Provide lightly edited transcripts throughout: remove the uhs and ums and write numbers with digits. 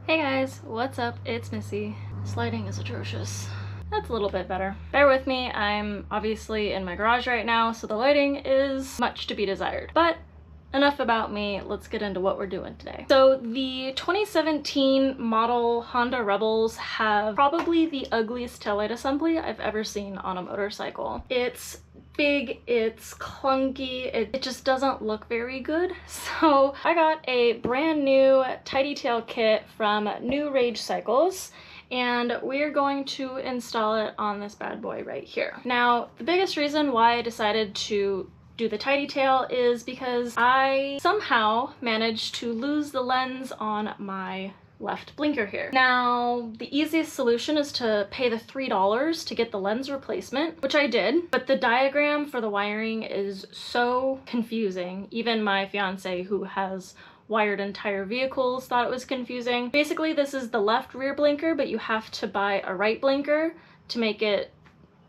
Hey guys, what's up? It's Missy. This lighting is atrocious. That's a little bit better. Bear with me, I'm obviously in my garage right now, so the lighting is much to be desired. But enough about me, let's get into what we're doing today. So the 2017 model Honda Rebels have probably the ugliest taillight assembly I've ever seen on a motorcycle. It's big, it's clunky, it just doesn't look very good. So I got a brand new tidy tail kit from New Rage Cycles, and we're going to install it on this bad boy right here. Now, the biggest reason why I decided to do the tidy tail is because I somehow managed to lose the lens on my left blinker here. Now, the easiest solution is to pay the $3 to get the lens replacement, which I did, but the diagram for the wiring is so confusing. Even my fiance, who has wired entire vehicles, thought it was confusing. Basically, this is the left rear blinker, but you have to buy a right blinker to make it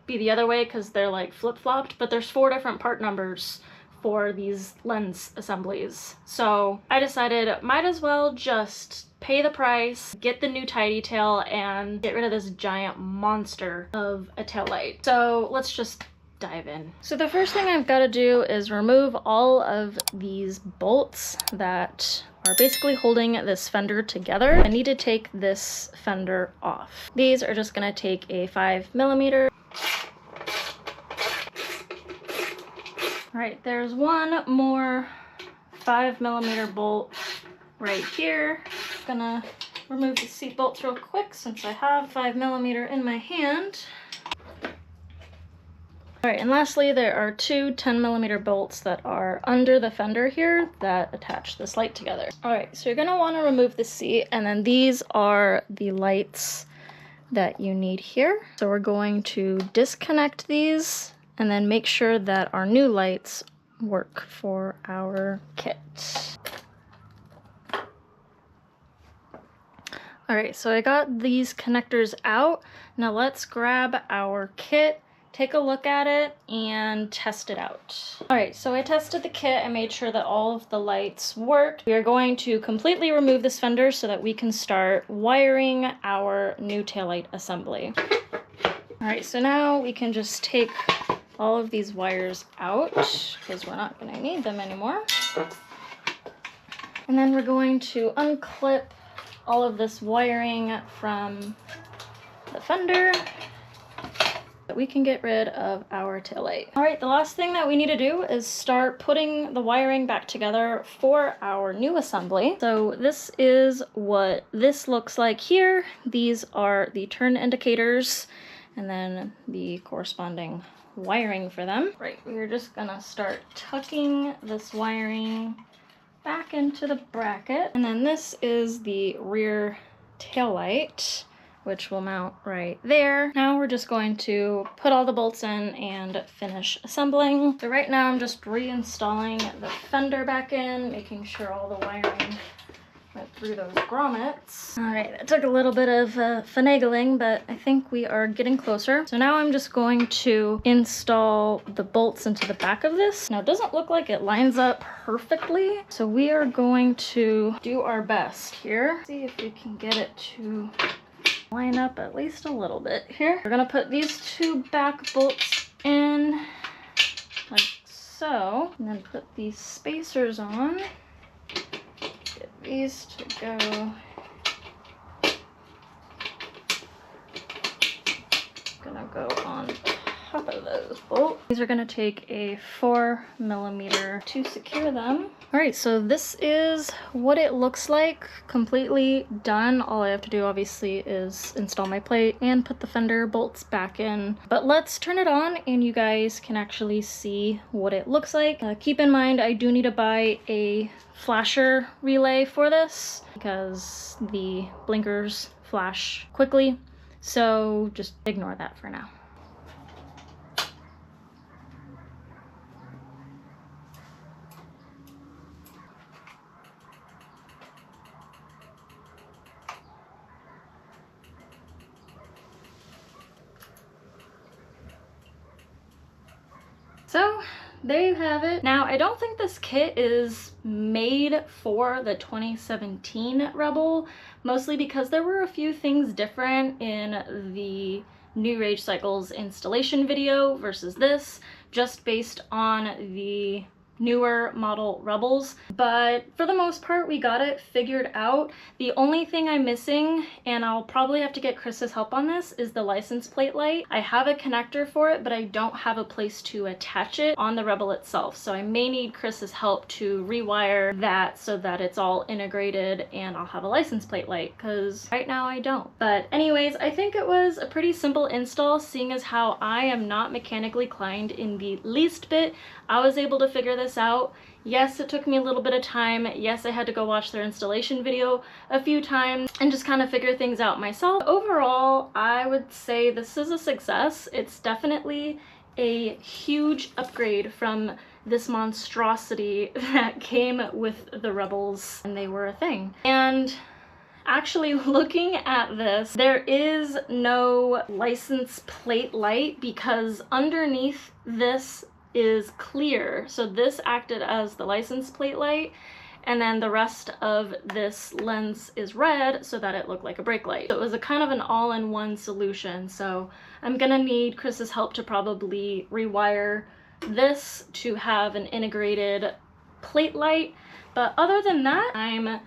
be the other way because they're like flip-flopped, but there's 4 different part numbers for these lens assemblies. So I decided might as well just pay the price, get the new tidy tail, and get rid of this giant monster of a tail light. So let's just dive in. So the first thing I've got to do is remove all of these bolts that are basically holding this fender together. I need to take this fender off. These are just going to take a 5mm. All right, there's one more 5mm bolt right here. Gonna remove the seat bolts real quick since I have 5mm in my hand. All right, and lastly, there are 2 10mm bolts that are under the fender here that attach this light together. All right, so you're gonna wanna remove the seat, and then these are the lights that you need here. So we're going to disconnect these and then make sure that our new lights work for our kit. All right, so I got these connectors out. Now let's grab our kit, take a look at it, and test it out. All right, so I tested the kit and made sure that all of the lights worked. We are going to completely remove this fender so that we can start wiring our new taillight assembly. All right, so now we can just take all of these wires out because we're not going to need them anymore. And then we're going to unclip all of this wiring from the fender so we can get rid of our taillight. All right, the last thing that we need to do is start putting the wiring back together for our new assembly. So this is what this looks like here. These are the turn indicators and then the corresponding wiring for them. Right, we're just gonna start tucking this wiring back into the bracket. And then this is the rear tail light, which will mount right there. Now we're just going to put all the bolts in and finish assembling. So right now I'm just reinstalling the fender back in, making sure all the wiring went through those grommets. All right, that took a little bit of finagling, but I think we are getting closer. So now I'm just going to install the bolts into the back of this. Now it doesn't look like it lines up perfectly, so we are going to do our best here. See if we can get it to line up at least a little bit here. We're gonna put these 2 back bolts in like so, and then put these spacers on. Get these to go. Gonna go on top of those bolts. These are gonna take a 4mm to secure them. All right, so this is what it looks like, completely done. All I have to do obviously is install my plate and put the fender bolts back in. But let's turn it on and you guys can actually see what it looks like. Keep in mind, I do need to buy a flasher relay for this because the blinkers flash quickly. So just ignore that for now. So there you have it. Now, I don't think this kit is made for the 2017 Rebel, mostly because there were a few things different in the New Rage Cycles installation video versus this, just based on the newer model Rebels, but for the most part we got it figured out. The only thing I'm missing, and I'll probably have to get Chris's help on this, is the license plate light. I have a connector for it, but I don't have a place to attach it on the Rebel itself, so I may need Chris's help to rewire that so that it's all integrated and I'll have a license plate light, because right now I don't. But anyways, I think it was a pretty simple install, seeing as how I am not mechanically inclined in the least bit. I was able to figure this out. Yes, it took me a little bit of time. Yes, I had to go watch their installation video a few times and just kind of figure things out myself. Overall, I would say this is a success. It's definitely a huge upgrade from this monstrosity that came with the Rebels and they were a thing. And actually, looking at this, there is no license plate light because underneath this is clear. So this acted as the license plate light, and then the rest of this lens is red so that it looked like a brake light. So it was a kind of an all-in-one solution. So I'm gonna need Chris's help to probably rewire this to have an integrated plate light. But other than that, I'm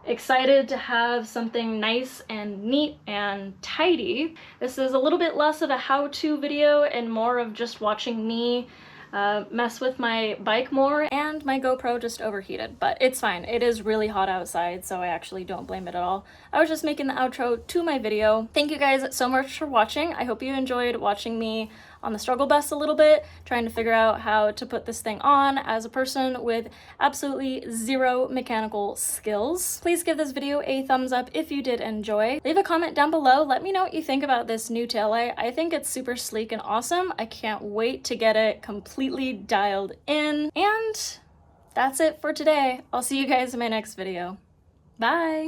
excited to have something nice and neat and tidy. This is a little bit less of a how-to video and more of just watching me mess with my bike more, and my GoPro just overheated, but it's fine. It is really hot outside, so I actually don't blame it at all. I was just making the outro to my video. Thank you guys so much for watching. I hope you enjoyed watching me on the struggle bus a little bit, trying to figure out how to put this thing on as a person with absolutely zero mechanical skills. Please give this video a thumbs up if you did enjoy. Leave a comment down below. Let me know what you think about this new taillight. I think it's super sleek and awesome. I can't wait to get it completely dialed in. And that's it for today. I'll see you guys in my next video. Bye!